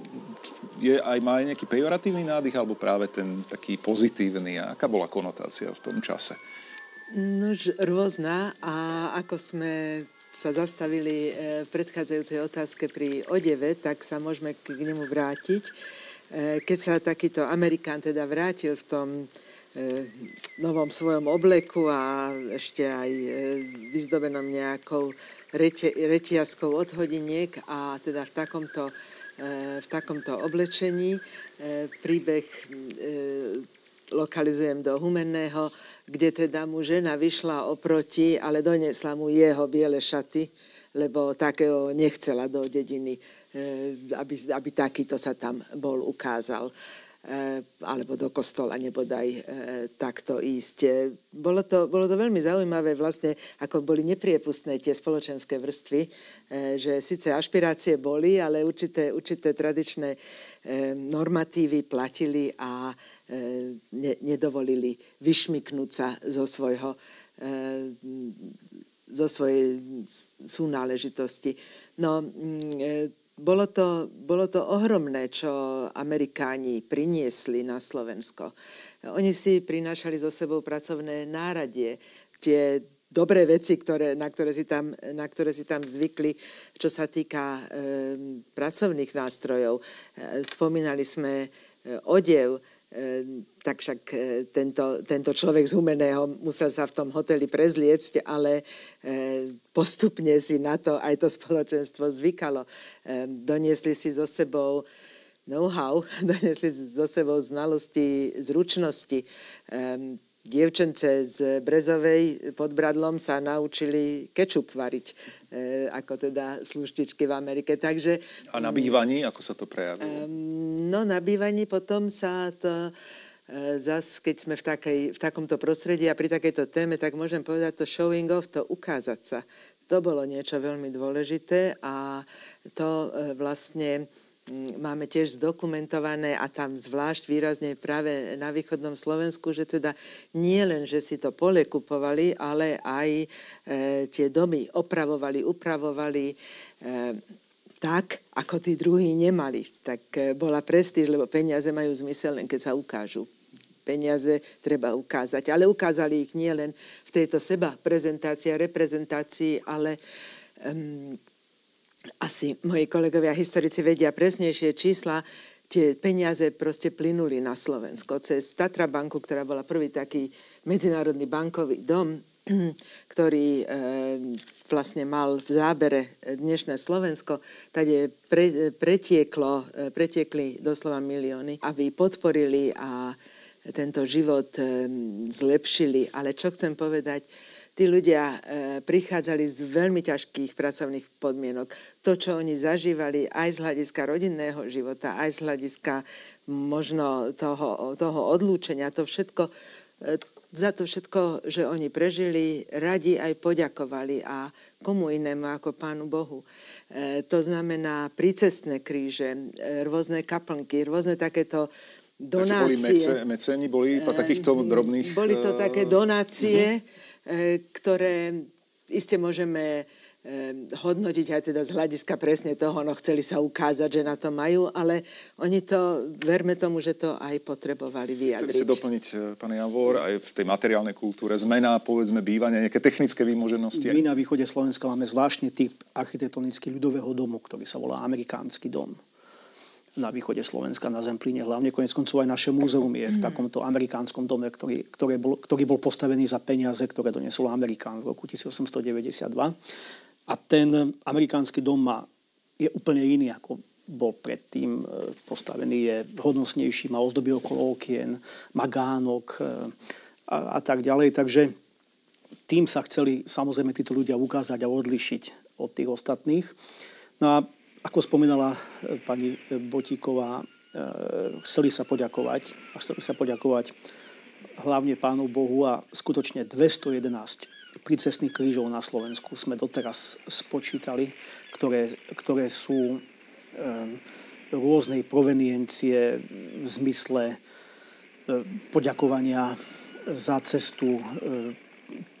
má aj nejaký pejoratívny nádych, alebo práve ten taký pozitívny? A aká bola konotácia v tom čase? No, rôzna. A ako sme sa zastavili v predchádzajúcej otázke pri odeve, tak sa môžeme k nemu vrátiť. Keď sa takýto Amerikán teda vrátil v tom novom svojom obleku a ešte aj vyzdobenom nejakou reťazkou od hodiniek a teda v takomto oblečení. Príbeh lokalizujem do Humenného, kde teda mu žena vyšla oproti, ale doniesla mu jeho biele šaty, lebo takého nechcela do dediny, aby takýto sa tam bol ukázal. Alebo do kostola nebodaj takto ísť. Bolo to veľmi zaujímavé vlastne, ako boli nepriepustné tie spoločenské vrstvy, že síce ašpirácie boli, ale určité tradičné normatívy platili a nedovolili vyšmyknúť sa zo svojej súnáležitosti. No, bolo to ohromné, čo Amerikáni priniesli na Slovensko. Oni si prinášali so sebou pracovné náradie, tie dobré veci, na ktoré si tam zvykli, čo sa týka pracovných nástrojov. Spomínali sme odev, tak však tento človek z Humenného musel sa v tom hoteli prezliecť, ale postupne si na to aj to spoločenstvo zvykalo. Doniesli si so sebou know-how, doniesli si so sebou znalosti, zručnosti. Dievčence z Brezovej pod Bradlom sa naučili kečup variť, ako teda sluštičky v Amerike. Takže, a na bývaní, ako sa to prejavilo? No, na bývaní potom sa to zas, keď sme v takomto prostredí a pri takejto téme, tak môžem povedať to showing off, to ukázať sa. To bolo niečo veľmi dôležité a to vlastne máme tiež zdokumentované a tam zvlášť výrazne práve na východnom Slovensku, že teda nie len, že si to pole kupovali, ale aj tie domy upravovali tak, ako tí druhí nemali. Tak bola prestíž, lebo peniaze majú zmysel len keď sa ukážu. Peniaze treba ukázať, ale ukázali ich nie len v tejto prezentácii a reprezentácii, ale asi moji kolegovia historici vedia presnejšie čísla, tie peniaze proste plynuli na Slovensko cez Tatra banku, ktorá bola prvý taký medzinárodný bankový dom, ktorý vlastne mal v zábere dnešné Slovensko, tade pretiekli doslova milióny, aby podporili a tento život zlepšili. Ale čo chcem povedať, tí ľudia prichádzali z veľmi ťažkých pracovných podmienok. To, čo oni zažívali aj z hľadiska rodinného života, aj z hľadiska možno toho odlúčenia, to všetko, za to všetko, že oni prežili, radi aj poďakovali. A komu inému ako Pánu Bohu. To znamená prícestné kríže, rôzne kaplnky, rôzne takéto donácie. Takže boli mecéni, boli takýchto drobných... Boli to také donácie, ktoré iste môžeme hodnotiť aj teda z hľadiska presne toho, no chceli sa ukázať, že na to majú, ale oni to, verme tomu, že to aj potrebovali vyjadriť. Chcete doplniť, pán Javor, aj v tej materiálnej kultúre zmena, povedzme, bývania, nejaké technické výmoženosti? My na východe Slovenska máme zvláštny typ architektonicky ľudového domu, ktorý sa volá amerikánsky dom. Na východe Slovenska, na Zemplíne hlavne. Koniec koncov aj naše múzeum je v takomto amerikánskom dome, ktorý bol postavený za peniaze, ktoré doniesol Amerikán v roku 1892. A ten amerikánsky dom je úplne iný, ako bol predtým postavený. Je hodnostnejší, má ozdoby okolo okien, má gánok a tak ďalej. Takže tým sa chceli samozrejme títo ľudia ukázať a odlišiť od tých ostatných. No a ako spomínala pani Botíková, chceli sa poďakovať hlavne Pánu Bohu a skutočne 211 prícestných krížov na Slovensku sme doteraz spočítali, ktoré sú rôznej proveniencie v zmysle poďakovania za cestu,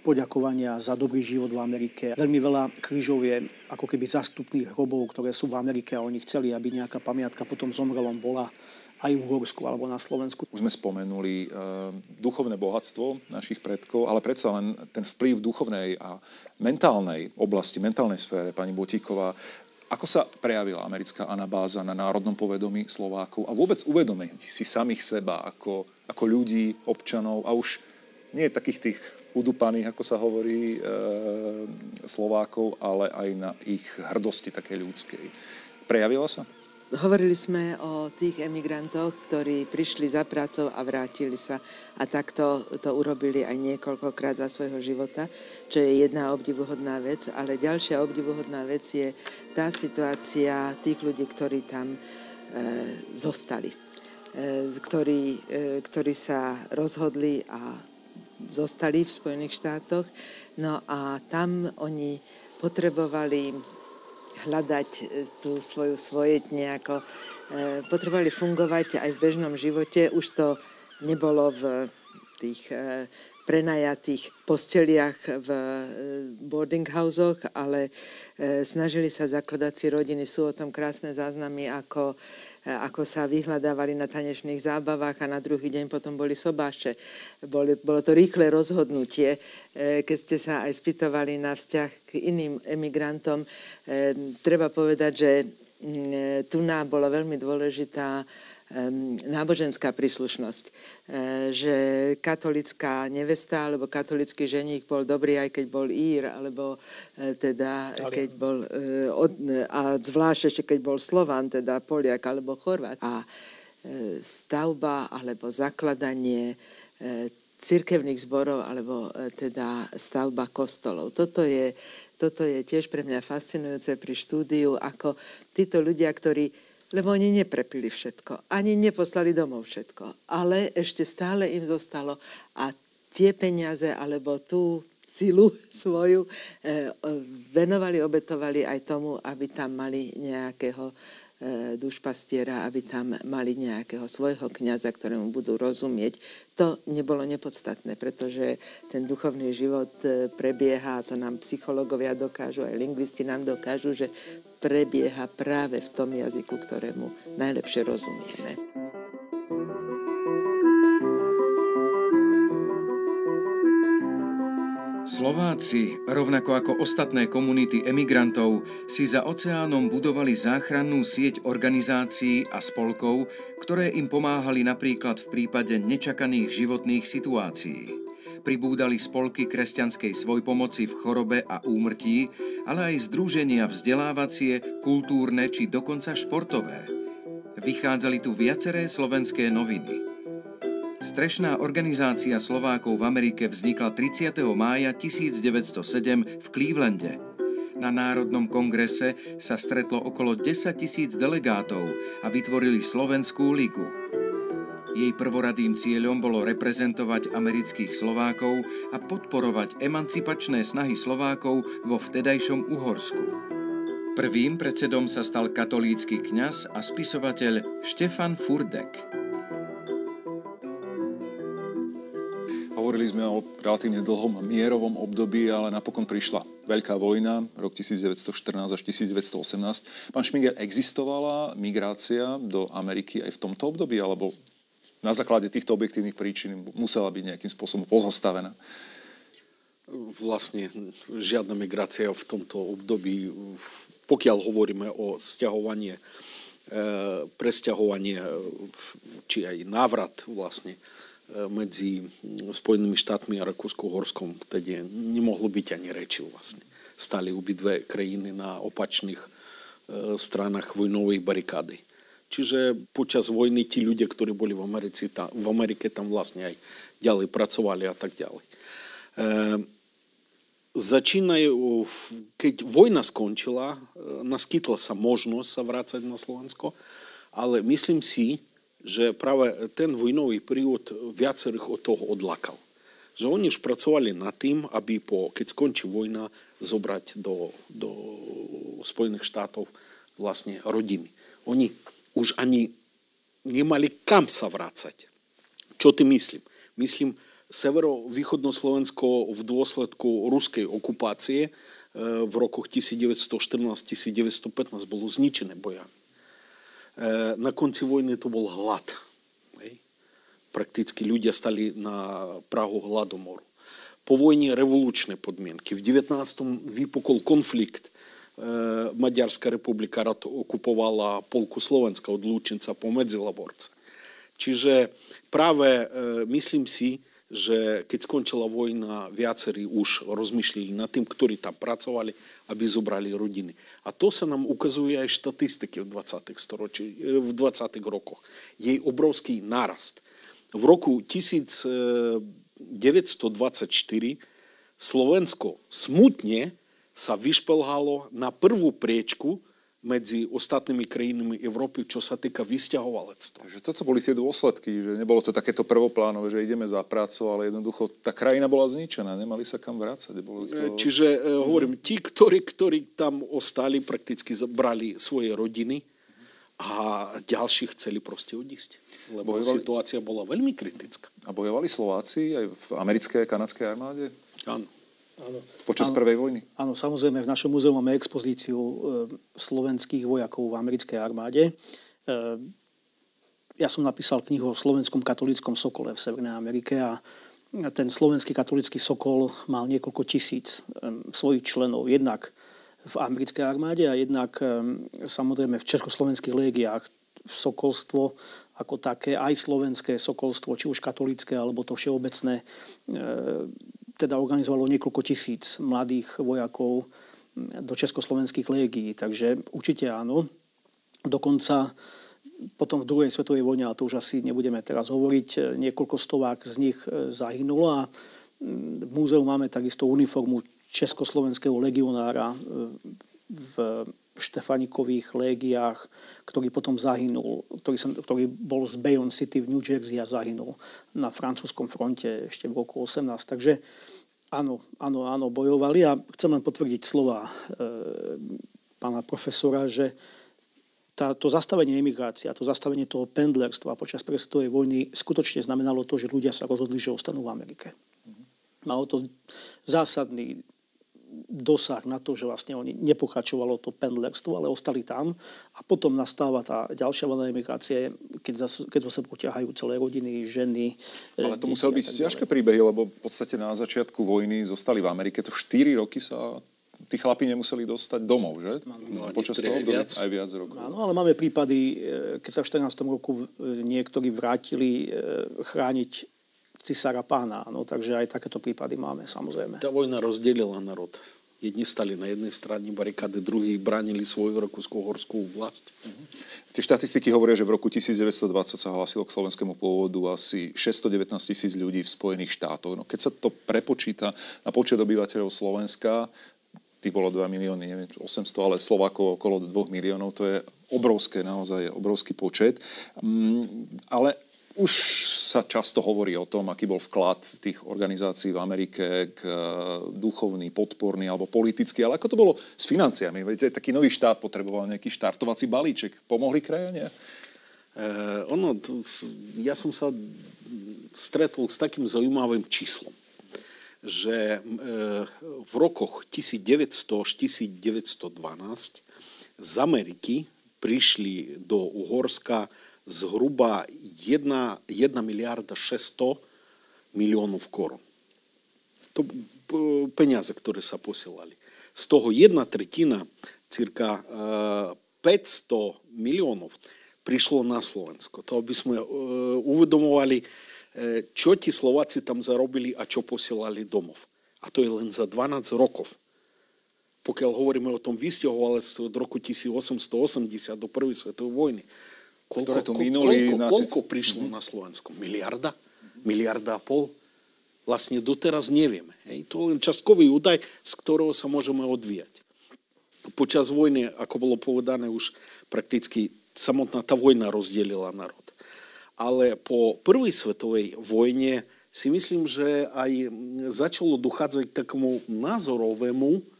poďakovania za dobrý život v Amerike. Veľmi veľa krížov je ako keby zástupných hrobov, ktoré sú v Amerike a oni chceli, aby nejaká pamiatka po tom zomrelom bola aj v Uhorsku alebo na Slovensku. Už sme spomenuli duchovné bohatstvo našich predkov, ale predsa len ten vplyv duchovnej a mentálnej oblasti, mentálnej sfére, pani Botíková, ako sa prejavila americká anabáza na národnom povedomí Slovákov a vôbec uvedomiť si samých seba ako ľudí, občanov a už nie takých tých udupaných, ako sa hovorí, Slovákov, ale aj na ich hrdosti také ľudskej. Prejavila sa? Hovorili sme o tých emigrantoch, ktorí prišli za prácou a vrátili sa a takto to urobili aj niekoľkokrát za svojho života, čo je jedna obdivuhodná vec, ale ďalšia obdivuhodná vec je tá situácia tých ľudí, ktorí tam zostali, ktorí sa rozhodli a zostali v Spojených štátoch. No a tam oni potrebovali hľadať tú svoju svojeť nejako. Potrebovali fungovať aj v bežnom živote. Už to nebolo v tých prenajatých posteliach v boarding housoch, ale snažili sa zakladať si rodiny. Sú o tom krásne záznamy, ako sa vyhľadávali na tanečných zábavách a na druhý deň potom boli sobáše. Bolo to rýchle rozhodnutie. Keď ste sa aj spýtovali na vzťah k iným emigrantom, treba povedať, že tu nám bola veľmi dôležitá náboženská príslušnosť. Že katolická nevesta alebo katolický ženík bol dobrý, aj keď bol Ír, alebo teda keď bol, a zvlášť ešte keď bol Slován, teda Poliak alebo Chorvát. A stavba alebo zakladanie cirkevných zborov alebo teda stavba kostolov. Toto je tiež pre mňa fascinujúce pri štúdiu, ako títo ľudia, lebo oni neprepili všetko, ani neposlali domov všetko, ale ešte stále im zostalo a tie peniaze alebo tú silu svoju venovali, obetovali aj tomu, aby tam mali nejakého dušpastiera, aby tam mali nejakého svojho kňaza, ktorému budú rozumieť. To nebolo nepodstatné, pretože ten duchovný život prebieha, to nám psychológovia dokážu, aj lingvisti nám dokážu, že prebieha práve v tom jazyku, ktorému najlepšie rozumieme. Slováci, rovnako ako ostatné komunity emigrantov, si za oceánom budovali záchrannú sieť organizácií a spolkov, ktoré im pomáhali napríklad v prípade nečakaných životných situácií. Pribúdali spolky kresťanskej svojpomoci v chorobe a úmrtí, ale aj združenia vzdelávacie, kultúrne či dokonca športové. Vychádzali tu viaceré slovenské noviny. Strešná organizácia Slovákov v Amerike vznikla 30. mája 1907 v Clevelande. Na Národnom kongrese sa stretlo okolo 10 000 delegátov a vytvorili Slovenskú ligu. Jej prvoradým cieľom bolo reprezentovať amerických Slovákov a podporovať emancipačné snahy Slovákov vo vtedajšom Uhorsku. Prvým predsedom sa stal katolícky kňaz a spisovateľ Štefan Furdek. Hovorili sme o relatívne dlhom mierovom období, ale napokon prišla veľká vojna, rok 1914 až 1918. Pán Šmigel, existovala migrácia do Ameriky aj v tomto období, alebo na základe týchto objektívnych príčin musela byť nejakým spôsobom pozastavená? Vlastne žiadna migrácia v tomto období, pokiaľ hovoríme o sťahovanie, presťahovanie, či aj návrat vlastne medzi Spojenými štátmi a Rakúsko-Uhorskom, vtedy nemohlo byť ani reči vlastne. Stali obidve krajiny na opačných stranách vojnovej barikády. Čiže počas vojny tí ľudia, ktorí boli v Amerike tam vlastne aj ďalej pracovali a tak ďalej. Keď vojna skončila, naskytla sa možnosť sa vrácať na Slovensko, ale myslím si, že práve ten vojnový period viacerých od toho odlakal. Že oni už pracovali nad tým, aby keď skončí vojna, zobrať do Spojených štátov vlastne rodiny. Oni už ani nemali kam sa vrácať. Čo ty myslím? Myslím, severovýchodné Slovensko v dôsledku ruskej okupácie v rokoch 1914-1915 bolo zničené bojami. Na konci vojny to bol hlad. Prakticky ľudia stali na prahu hladomoru. Po vojne revolučné podmienky. V 19. vypukol konflikt. Maďarská republika okupovala polku Slovenska od Lučenca po Medzilaborce. Čiže práve myslím si, že keď skončila vojna, viacerí už rozmýšľali nad tým, ktorí tam pracovali, aby zobrali rodiny. A to sa nám ukazuje aj štatistiky v 20. rokoch. Jej obrovský nárast. V roku 1924 Slovensko smutne sa vyšplhalo na prvú priečku medzi ostatnými krajinami Európy, čo sa týka vysťahovalectva. Takže toto boli tie dôsledky, že nebolo to takéto prvoplánové, že ideme za prácou, ale jednoducho tá krajina bola zničená, nemali sa kam vrácať. Čiže hovorím, tí, ktorí tam ostali, prakticky brali svoje rodiny a ďalší chceli proste odísť. Lebo situácia bola veľmi kritická. A bojovali Slováci aj v americkej a kanadskej armáde? Áno. Počas prvej vojny? Áno, samozrejme, v našom múzeu máme expozíciu slovenských vojakov v americkej armáde. Ja som napísal knihu o slovenskom katolíckom sokole v Severnej Amerike a ten slovenský katolícky sokol mal niekoľko tisíc svojich členov. Jednak v americkej armáde a jednak samozrejme v československých légiách. Sokolstvo ako také, aj slovenské sokolstvo, či už katolícke, alebo to všeobecné, teda organizovalo niekoľko tisíc mladých vojakov do československých légií. Takže určite áno. Dokonca potom v druhej svetovej vojne, ale to už asi nebudeme teraz hovoriť, niekoľko stovák z nich zahynulo a v múzeu máme takisto uniformu československého legionára v Štefanikových légiách, ktorý potom zahynul, ktorý bol z Bayonne City v New Jersey a zahynul na francúzskom fronte ešte v roku 18. Takže áno, bojovali a chcem len potvrdiť slova pána profesora, že to zastavenie emigrácie, to zastavenie toho pendlerstva počas prvej svetovej vojny skutočne znamenalo to, že ľudia sa rozhodli, že ostanú v Amerike. Malo to zásadný dosah na to, že vlastne oni nepokračovalo to pendlerstvo, ale ostali tam a potom nastáva tá ďalšia vlna emigrácie, keď zase poťahajú celé rodiny, ženy. Ale to musel byť ťažké príbehy, lebo v podstate na začiatku vojny zostali v Amerike. To 4 roky sa tí chlapi nemuseli dostať domov, že? No, počas toho aj viac rokov. Áno, ale máme prípady, keď sa v 14. roku niektorí vrátili chrániť cisára pána. No, takže aj takéto prípady máme, samozrejme. Tá vojna rozdelila národ. Jedni stali na jednej strane barikády, druhí bránili svoju rakúsko-uhorskú vlast. Tie štatistiky hovoria, že v roku 1920 sa hlásilo k slovenskému pôvodu asi 619 000 ľudí v Spojených štátoch. No, keď sa to prepočíta na počet obyvateľov Slovenska, tých bolo 2 milióny, neviem, 800, ale Slovákov okolo 2 miliónov, to je obrovské, naozaj obrovský počet. Ale už sa často hovorí o tom, aký bol vklad tých organizácií v Amerike k duchovný, podporný alebo politický, ale ako to bolo s financiami? Viete, taký nový štát potreboval nejaký štartovací balíček. Pomohli krajania? Ja som sa stretol s takým zaujímavým číslom, že v rokoch 1900 až 1912 z Ameriky prišli do Uhorska zhruba 1 miliarda 600 miliónov korun. To peniaze, ktoré sa posielali. Z toho 1/3, cirka 500 miliónov, prišlo na Slovensko. To by sme uvedomovali, čo ti Slováci tam zarobili a čo posielali domov. A to je len za 12 rokov. Pokiaľ hovoríme o tom vysťahovalectve od roku 1880 do prvej svetovej vojny, koľko prišlo na Slovensko? Miliarda? Miliarda a pol? Vlastne doteraz nevieme. Hej? To je len častkový údaj, z ktorého sa môžeme odvíjať. Počas vojny, ako bolo povedané, už prakticky samotná tá vojna rozdelila národ. Ale po prvej svetovej vojne si myslím, že aj začalo dochádzať k takému názorovému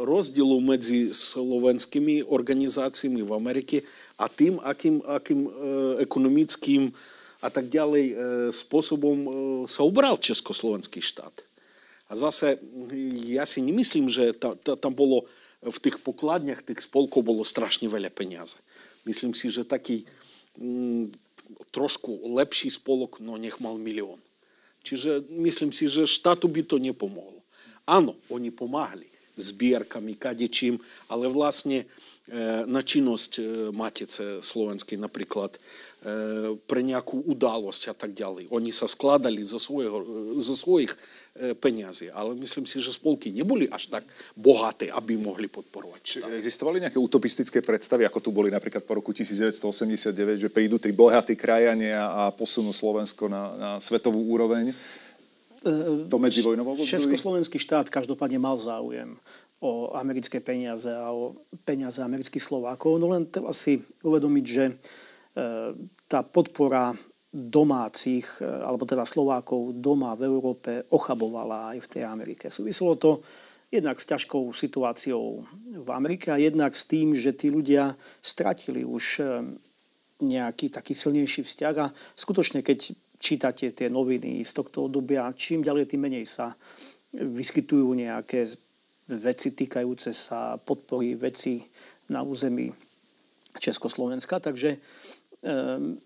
rozdielu medzi slovenskými organizáciami v Amerike a tým, akým ekonomickým a tak ďalej spôsobom sa ubral Československý štát. A zase ja si nemyslím, že tam bolo v tých pokladniach tých spolkov bolo strašne veľa peniaze. Myslím si, že taký trošku lepší spolok, no nech mal 1 milión. Čiže myslím si, že štátu by to nepomohlo. Áno, oni pomáhali zbierkami, kadečím, ale vlastne na činnosť Matice slovenskej napríklad pre nejakú udalosť a tak ďalej. Oni sa skladali zo svojich peniazí, ale myslím si, že spolky neboli až tak bohaté, aby mohli podporovať štát. Existovali nejaké utopistické predstavy, ako tu boli napríklad po roku 1989, že prídu tí bohatí krajania a posunú Slovensko na svetovú úroveň? To medzivojnovom období? Československý štát každopádne mal záujem o americké peniaze a o peniaze amerických Slovákov. No len treba si uvedomiť, že tá podpora domácich, alebo teda Slovákov doma v Európe ochabovala aj v tej Amerike. Súviselo to jednak s ťažkou situáciou v Amerike a jednak s tým, že tí ľudia stratili už nejaký taký silnejší vzťah a skutočne, keď čítate tie noviny z tohto obdobia, čím ďalej, tým menej sa vyskytujú nejaké veci týkajúce sa podpory veci na území Československa. Takže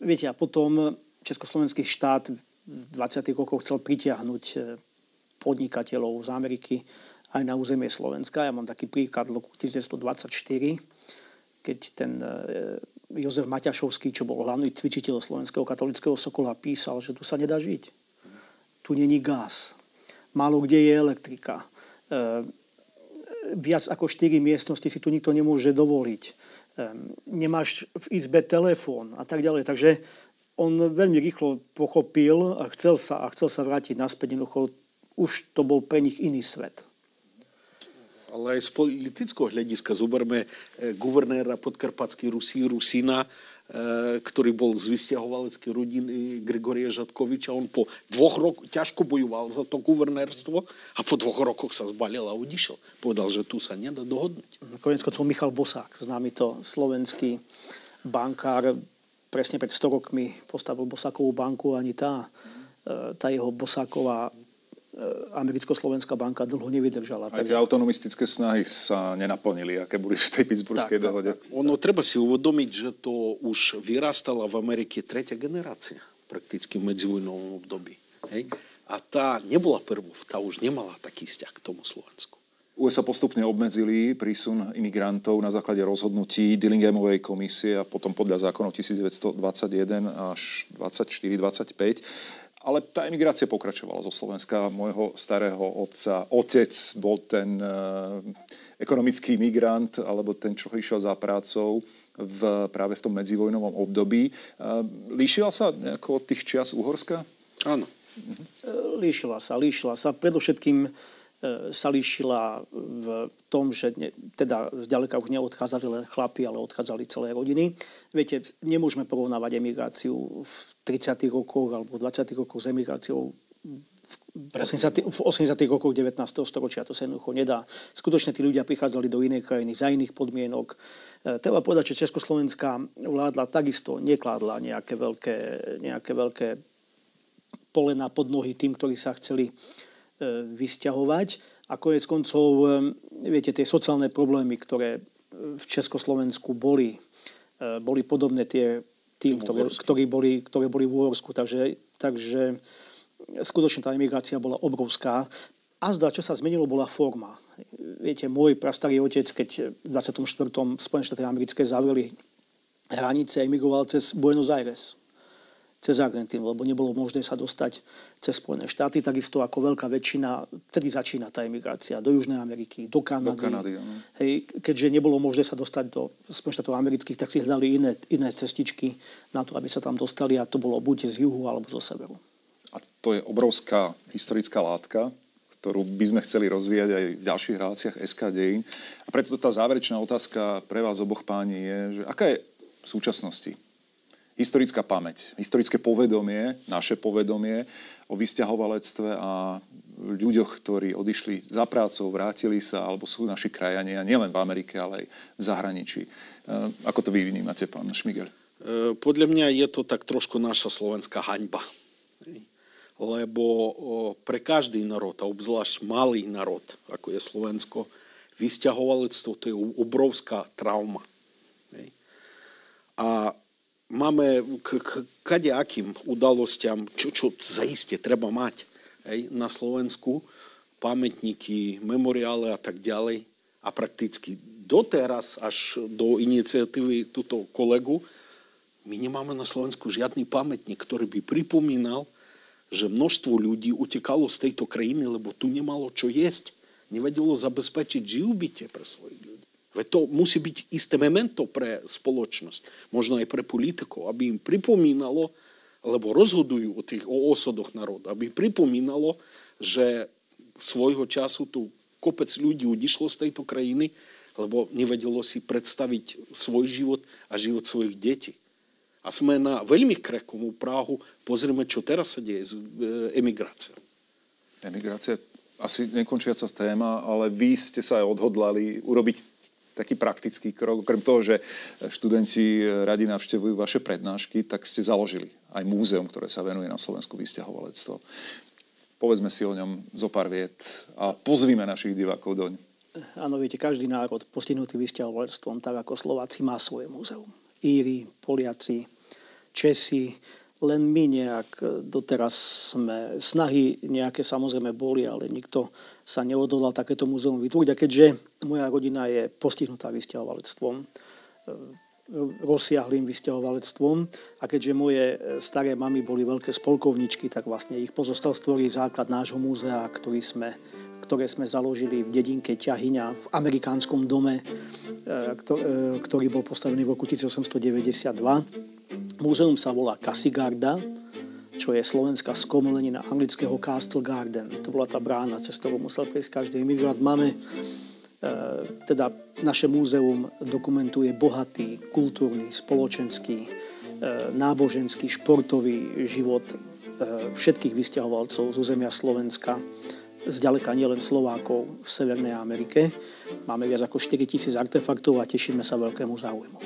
viete, a potom Československý štát v 20. rokoch chcel pritiahnuť podnikateľov z Ameriky aj na územie Slovenska. Ja mám taký príklad v roku 1924, keď ten Jozef Maťašovský, čo bol hlavný cvičiteľ Slovenského katolického Sokola, písal, že tu sa nedá žiť. Tu není gaz. Málo kde je elektrika. Viac ako 4 miestnosti si tu nikto nemôže dovoliť. Nemáš v izbe telefón a tak ďalej. Takže on veľmi rýchlo pochopil a chcel sa vrátiť naspäť. Už to bol pre nich iný svet. Ale aj z politického hľadiska zoberme guvernéra Podkarpatskej Rusy Rusina, ktorý bol z vysťahovaleckej rodiny Grigoria Žatkoviča. On po 2 rokoch ťažko bojoval za to guvernérstvo a po 2 rokoch sa zbalil a odišiel. Povedal, že tu sa nedá dohodnúť. Konec koncov Michal Bosák, známy to slovenský bankár, presne pred 100 rokmi postavil Bosákovú banku, ani tá jeho Bosáková americko-slovenská banka dlho nevydržala. Aj tie autonomistické snahy sa nenaplnili, aké boli v tej Pittsburghskej dohode. Tak. Ono treba si uvedomiť, že to už vyrastala v Amerike 3. generácia prakticky v medzivojnovom období. Hej? A tá nebola prvou, tá už nemala taký vzťah k tomu Slovensku. USA postupne obmedzili prísun imigrantov na základe rozhodnutí Dillinghamovej komisie a potom podľa zákonov 1921 až 24-25. Ale tá emigrácia pokračovala zo Slovenska. Môjho starého otec bol ten ekonomický migrant, alebo ten, čo išiel za prácou práve v tom medzivojnovom období. Líšila sa nejako od tých čias Uhorska? Áno. Líšila sa. Predovšetkým sa líšila v tom, že teda zďaleka už neodchádzali len chlapi, ale odchádzali celé rodiny. Viete, nemôžeme porovnávať emigráciu v 30. rokoch alebo v 20. rokoch s emigráciou v 80. rokoch 19. storočia. To sa jednoducho nedá. Skutočne tí ľudia prichádzali do inej krajiny za iných podmienok. Treba povedať, že československá vládla takisto nekládla nejaké veľké polena pod nohy tým, ktorí sa chceli vysťahovať. A koniec koncov, viete, tie sociálne problémy, ktoré v Československu boli podobné tým, ktoré boli v Uhorsku. Takže skutočne tá emigrácia bola obrovská. A zdá, čo sa zmenilo, bola forma. Viete, môj prastarý otec, keď v 24. Spojené štáty americké zavreli hranice, emigroval cez Buenos Aires, cez Argentínu, lebo nebolo možné sa dostať cez Spojené štáty, takisto ako veľká väčšina, vtedy začína tá emigrácia do Južnej Ameriky, do Kanady. Hej, keďže nebolo možné sa dostať do Spojených štátov amerických, tak si hľadali iné cestičky na to, aby sa tam dostali, a to bolo buď z juhu, alebo zo severu. A to je obrovská historická látka, ktorú by sme chceli rozvíjať aj v ďalších reláciách SK Dejín. A preto tá záverečná otázka pre vás oboch páni je, že aká je v súčasnosti historická pamäť, historické povedomie, naše povedomie o vysťahovalectve a ľuďoch, ktorí odišli za prácou, vrátili sa, alebo sú naši krajania, nielen v Amerike, ale aj v zahraničí. Ako to vy vnímate, pán Šmigel? Podľa mňa je to tak trošku naša slovenská haňba. Lebo pre každý národ, a obzvlášť malý národ, ako je Slovensko, vysťahovalectvo to je obrovská trauma. A máme k kadejakým udalostiam, čo zaiste treba mať na Slovensku, pamätníky, memoriály a tak ďalej. A prakticky doteraz, až do iniciatívy túto kolegu, my nemáme na Slovensku žiadny pamätník, ktorý by pripomínal, že množstvo ľudí utekalo z tejto krajiny, lebo tu nemalo čo jesť. Nevedelo zabezpečiť živobytie pre svojich ľudí. Veď to musí byť isté memento pre spoločnosť, možno aj pre politikov, aby im pripomínalo, lebo rozhodujú o osudoch národa, aby pripomínalo, že svojho času tu kopec ľudí odišlo z tejto krajiny, lebo nevedelo si predstaviť svoj život a život svojich detí. A sme na veľmi krehkom prahu. Pozrieme, čo teraz sa deje s emigráciou. Emigrácia asi nekončiaca téma, ale vy ste sa aj odhodlali urobiť taký praktický krok. Okrem toho, že študenti radi navštevujú vaše prednášky, tak ste založili aj múzeum, ktoré sa venuje na Slovensku vysťahovalectvo. Povedzme si o ňom zo pár viet a pozvime našich divákov doň. Áno, viete, každý národ postihnutý vysťahovalectvom, tak ako Slováci, má svoje múzeum. Íri, Poliaci, Česi, len my nejak doteraz snahy nejaké samozrejme boli, ale nikto sa neodhodlal takéto múzeum vytvoriť. A keďže moja rodina je postihnutá vysťahovalectvom, rozsiahlým vysťahovalectvom, a keďže moje staré mamy boli veľké spolkovničky, tak vlastne ich pozostalstvo je základ nášho múzea, ktoré sme založili v dedinke Ťahyňa v amerikánskom dome, ktorý bol postavený v roku 1892. Múzeum sa volá Casigarda, čo je slovenská skomolenina anglického Castle Garden. To bola tá brána, cez ktorú musel prejsť každý imigrant. Máme, teda naše múzeum dokumentuje bohatý, kultúrny, spoločenský, náboženský, športový život všetkých vysťahovalcov z územia Slovenska, zďaleka nielen Slovákov v Severnej Amerike. Máme viac ako 4000 artefaktov a tešíme sa veľkému záujmu.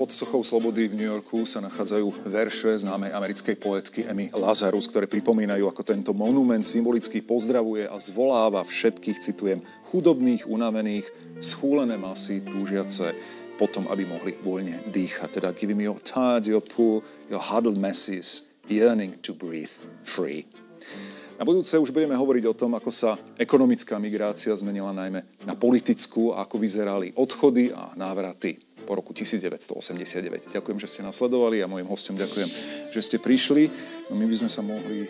Pod sochou slobody v New Yorku sa nachádzajú verše známej americkej poetky Emmy Lazarus, ktoré pripomínajú, ako tento monument symbolicky pozdravuje a zvoláva všetkých, citujem, chudobných, unavených, schúlené masy, túžiace potom, aby mohli voľne dýchať. Teda give me your tired, your poor, your huddled masses, yearning to breathe free. Na budúce už budeme hovoriť o tom, ako sa ekonomická migrácia zmenila najmä na politickú, ako vyzerali odchody a návraty po roku 1989. Ďakujem, že ste nás sledovali a mojim hostom ďakujem, že ste prišli. No my by sme sa mohli